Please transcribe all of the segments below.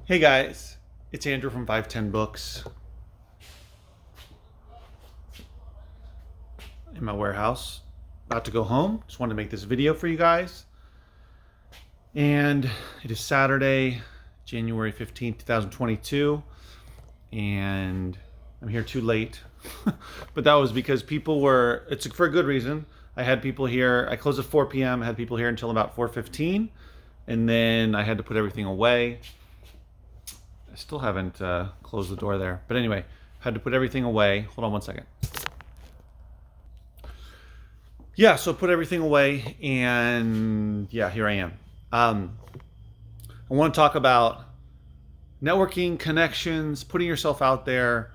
Hey guys, it's Andrew from 510 Books in my warehouse. About to go home. Just wanted to make this video for you guys. And it is Saturday, January 15th, 2022. And I'm here too late. But that was because it's for a good reason. I had people here, I closed at 4 p.m. I had people here until about 4:15. And then I had to put everything away. I still haven't closed the door there. But anyway, had to put everything away. Hold on one second. Yeah, so put everything away, and yeah, here I am. I want to talk about networking, connections, putting yourself out there,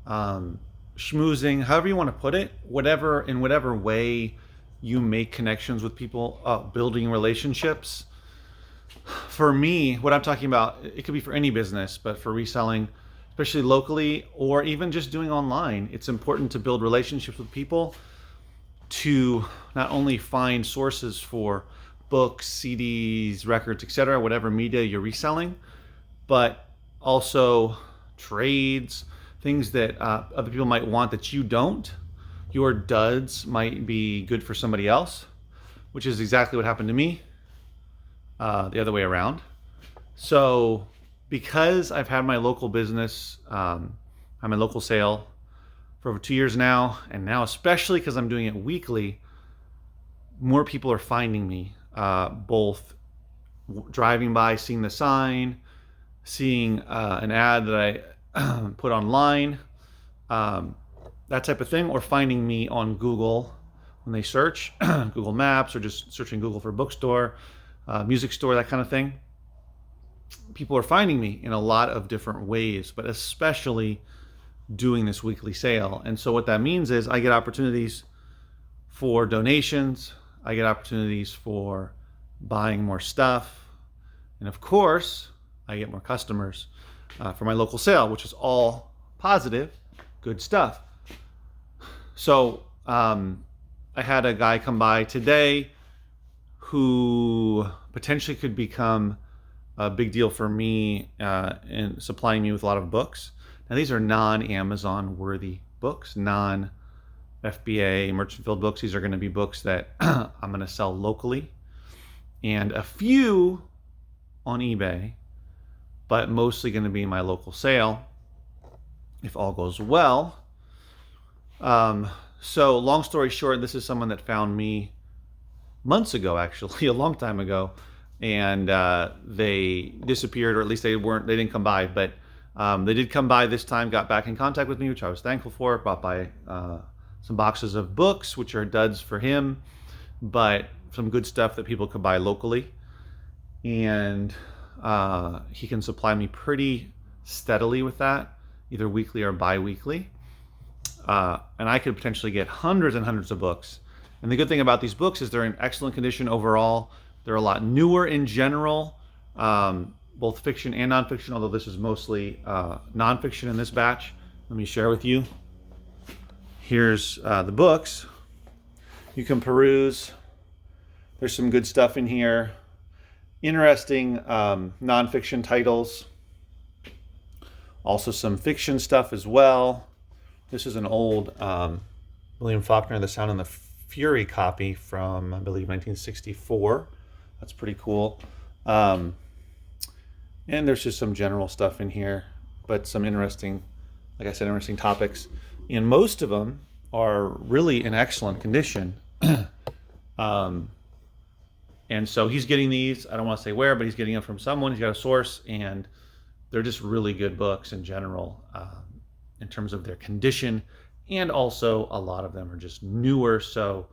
schmoozing, however you want to put it, in whatever way you make connections with people, building relationships. For me, what I'm talking about, it could be for any business, but for reselling, especially locally or even just doing online, it's important to build relationships with people to not only find sources for books, CDs, records, etc., whatever media you're reselling, but also trades, things that other people might want that you don't. Your duds might be good for somebody else, which is exactly what happened to me. The other way around. So because I've had my local business, I'm a local sale for over 2 years now, and now especially because I'm doing it weekly, more people are finding me, both driving by, seeing the sign, seeing an ad that I put online, that type of thing, or finding me on Google when they search, Google Maps, or just searching Google for bookstore, music store, that kind of thing. People are finding me in a lot of different ways, but especially doing this weekly sale. And so what that means is I get opportunities for donations, I get opportunities for buying more stuff, and of course, I get more customers for my local sale, which is all positive, good stuff. So I had a guy come by today who potentially could become a big deal for me in supplying me with a lot of books. Now, these are non-Amazon worthy books, non-FBA merchant filled books. These are going to be books that I'm going to sell locally, and a few on eBay, but mostly going to be my local sale if all goes well. So long story short, this is someone that found me months ago, actually, a long time ago, and they disappeared, or at least they didn't come by, but they did come by this time, got back in contact with me, which I was thankful for, brought by some boxes of books, which are duds for him, but some good stuff that people could buy locally, and he can supply me pretty steadily with that, either weekly or bi-weekly, and I could potentially get hundreds and hundreds of books. And the good thing about these books is they're in excellent condition overall. They're a lot newer in general, both fiction and nonfiction, although this is mostly nonfiction in this batch. Let me share with you. Here's the books. You can peruse. There's some good stuff in here. Interesting nonfiction titles. Also some fiction stuff as well. This is an old William Faulkner, The Sound and the Fury copy from, I believe, 1964. That's pretty cool. And there's just some general stuff in here, but some interesting, like I said, interesting topics. And most of them are really in excellent condition. And so he's getting these, I don't want to say where, but he's getting them from someone. He's got a source, and they're just really good books in general, in terms of their condition. And also a lot of them are just newer, so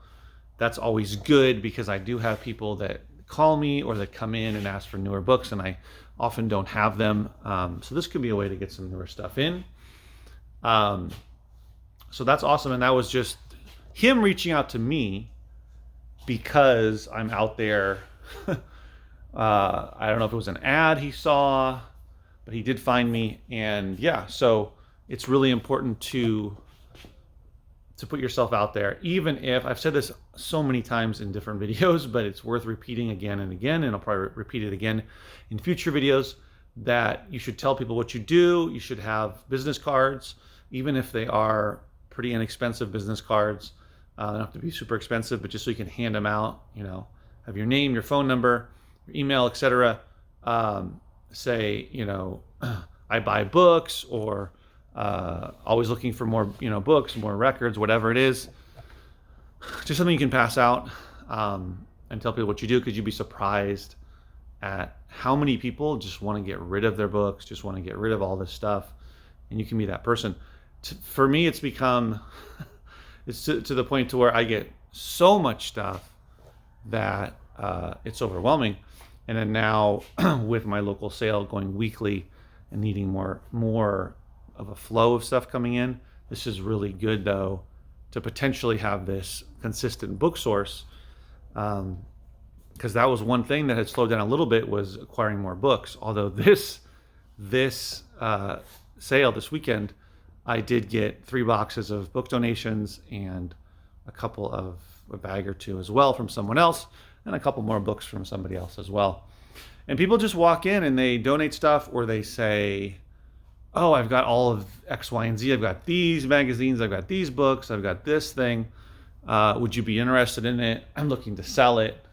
that's always good, because I do have people that call me or that come in and ask for newer books, and I often don't have them. So this could be a way to get some newer stuff in. So that's awesome, and that was just him reaching out to me because I'm out there. I don't know if it was an ad he saw, but he did find me, and yeah, so it's really important to put yourself out there, even if I've said this so many times in different videos, but it's worth repeating again and again, and I'll probably repeat it again in future videos. that you should tell people what you do. You should have business cards, even if they are pretty inexpensive business cards. They don't have to be super expensive, but just so you can hand them out, have your name, your phone number, your email, etc. Say, I buy books, or always looking for more, books, more records, whatever it is. Just something you can pass out, and tell people what you do, because you'd be surprised at how many people just want to get rid of their books, just want to get rid of all this stuff, and you can be that person. For me, it's become, it's to the point to where I get so much stuff that it's overwhelming. And then now with my local sale going weekly and needing more of a flow of stuff coming in, this is really good though, to potentially have this consistent book source. Because that was one thing that had slowed down a little bit, was acquiring more books. Although this sale this weekend, I did get 3 boxes of book donations and a bag or two as well from someone else, and a couple more books from somebody else as well. And people just walk in and they donate stuff, or they say, oh, I've got all of X, Y, and Z. I've got these magazines. I've got these books. I've got this thing. Would you be interested in it? I'm looking to sell it.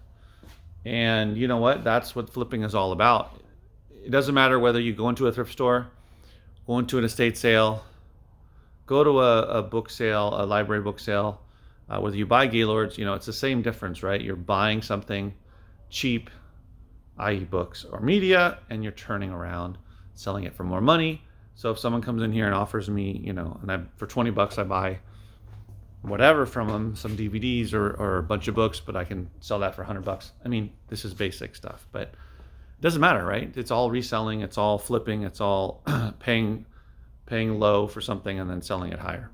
And you know what? That's what flipping is all about. It doesn't matter whether you go into a thrift store, go into an estate sale, go to a book sale, a library book sale, whether you buy Gaylords, it's the same difference, right? You're buying something cheap, i.e. books or media, and you're turning around, selling it for more money. So if someone comes in here and offers me, and for $20 I buy whatever from them, some DVDs or a bunch of books, but I can sell that for $100. I mean, this is basic stuff, but it doesn't matter, right? It's all reselling, it's all flipping, it's all paying low for something and then selling it higher.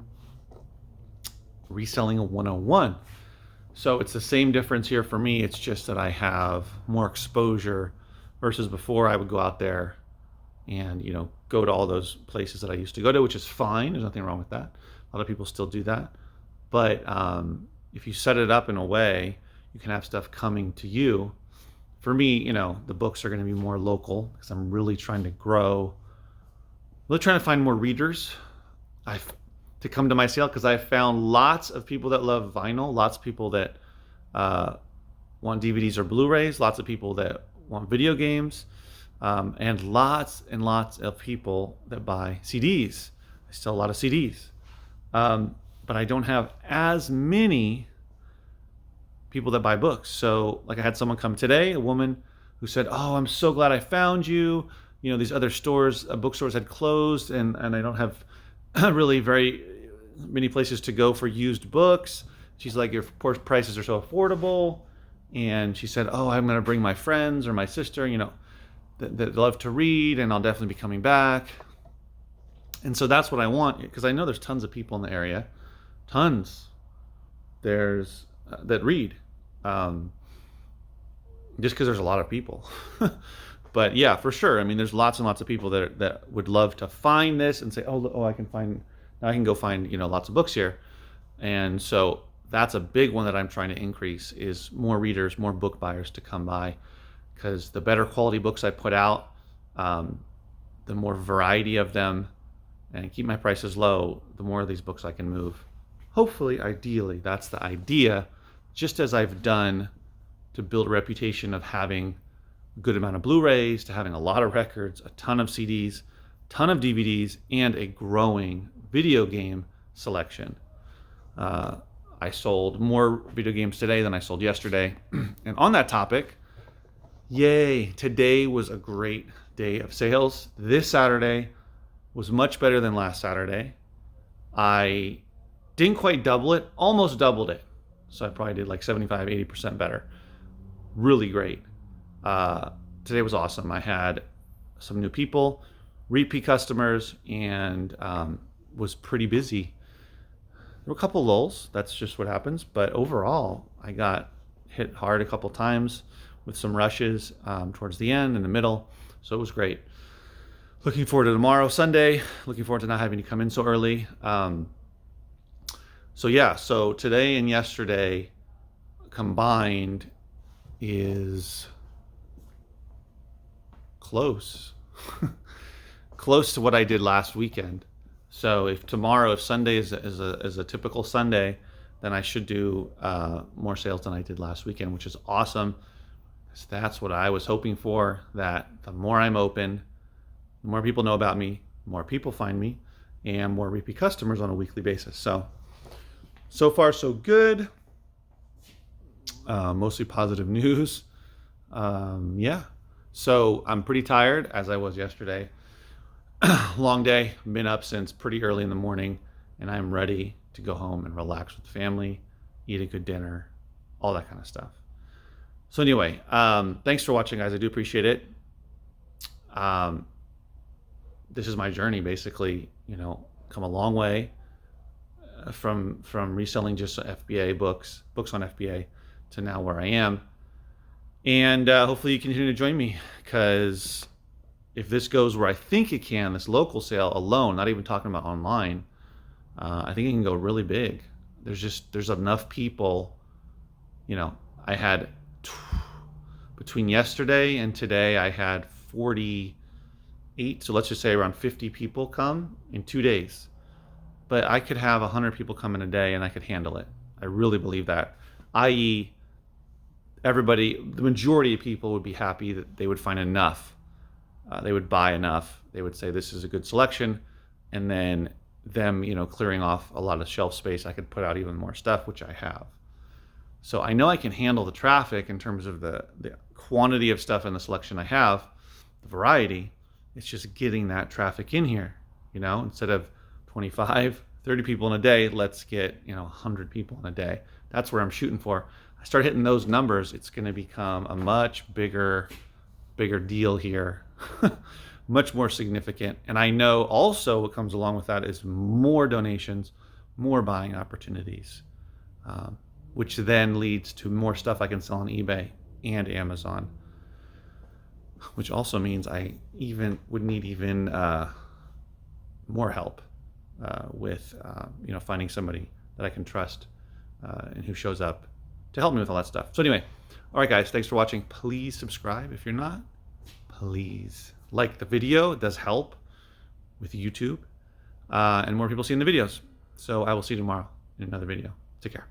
Reselling a 101. So it's the same difference here for me. It's just that I have more exposure versus before I would go out there and, go to all those places that I used to go to, which is fine. There's nothing wrong with that. A lot of people still do that. But if you set it up in a way, you can have stuff coming to you. For me, the books are going to be more local, because I'm really trying to grow, really trying to find more readers to come to my sale, because I found lots of people that love vinyl, lots of people that want DVDs or Blu-rays, lots of people that want video games, and lots of people that buy CDs. I sell a lot of CDs. But I don't have as many people that buy books. So like I had someone come today, a woman who said, oh, I'm so glad I found you. These other stores, bookstores had closed, and I don't have really very many places to go for used books. She's like, your prices are so affordable. And she said, oh, I'm going to bring my friends or my sister, that love to read, and I'll definitely be coming back. And so that's what I want, because I know there's tons of people in the area. Tons. There's that read, just because there's a lot of people. But yeah, for sure. I mean, there's lots and lots of people that would love to find this and say, oh, I can go find lots of books here. And so that's a big one that I'm trying to increase, is more readers, more book buyers to come by, because the better quality books I put out, the more variety of them, and keep my prices low, the more of these books I can move. Hopefully, ideally, that's the idea, just as I've done to build a reputation of having a good amount of Blu-rays, to having a lot of records, a ton of CDs, ton of DVDs, and a growing video game selection. I sold more video games today than I sold yesterday. And on that topic, yay, today was a great day of sales. This Saturday was much better than last Saturday. I didn't quite double it, almost doubled it. So I probably did like 75, 80% better. Really great. Today was awesome. I had some new people, repeat customers, and was pretty busy. There were a couple lulls. That's just what happens. But overall, I got hit hard a couple times with some rushes towards the end and the middle. So it was great. Looking forward to tomorrow, Sunday. Looking forward to not having to come in so early. So today and yesterday combined is close. close to what I did last weekend. So if Sunday is a typical Sunday, then I should do more sales than I did last weekend, which is awesome. So that's what I was hoping for, that the more I'm open, the more people know about me, more people find me, and more repeat customers on a weekly basis. So far so good. Mostly positive news. Yeah. So I'm pretty tired, as I was yesterday. Long day. Been up since pretty early in the morning, and I'm ready to go home and relax with the family, eat a good dinner, all that kind of stuff. So anyway, thanks for watching, guys. I do appreciate it. This is my journey, basically. Come a long way from reselling just FBA books on FBA to now where I am. And hopefully you continue to join me, because if this goes where I think it can, this local sale alone, not even talking about online, I think it can go really big. There's enough people. I had, between yesterday and today, I had 48, so let's just say around 50 people come in 2 days. But I could have 100 people come in a day and I could handle it. I really believe that. I.e., the majority of people would be happy that they would find enough. They would buy enough. They would say this is a good selection. And then them, clearing off a lot of shelf space, I could put out even more stuff, which I have. So I know I can handle the traffic in terms of the quantity of stuff and the selection I have, the variety. It's just getting that traffic in here. Instead of 25, 30 people in a day, let's get 100 people in a day. That's where I'm shooting for. I start hitting those numbers, it's going to become a much bigger deal here. Much more significant. And I know also what comes along with that is more donations, more buying opportunities, which then leads to more stuff I can sell on eBay and Amazon, which also means I would need more help with finding somebody that I can trust and who shows up to help me with all that stuff. So anyway, all right, guys, thanks for watching. Please subscribe if you're not. Please like the video. It does help with YouTube and more people seeing the videos. So I will see you tomorrow in another video. Take care.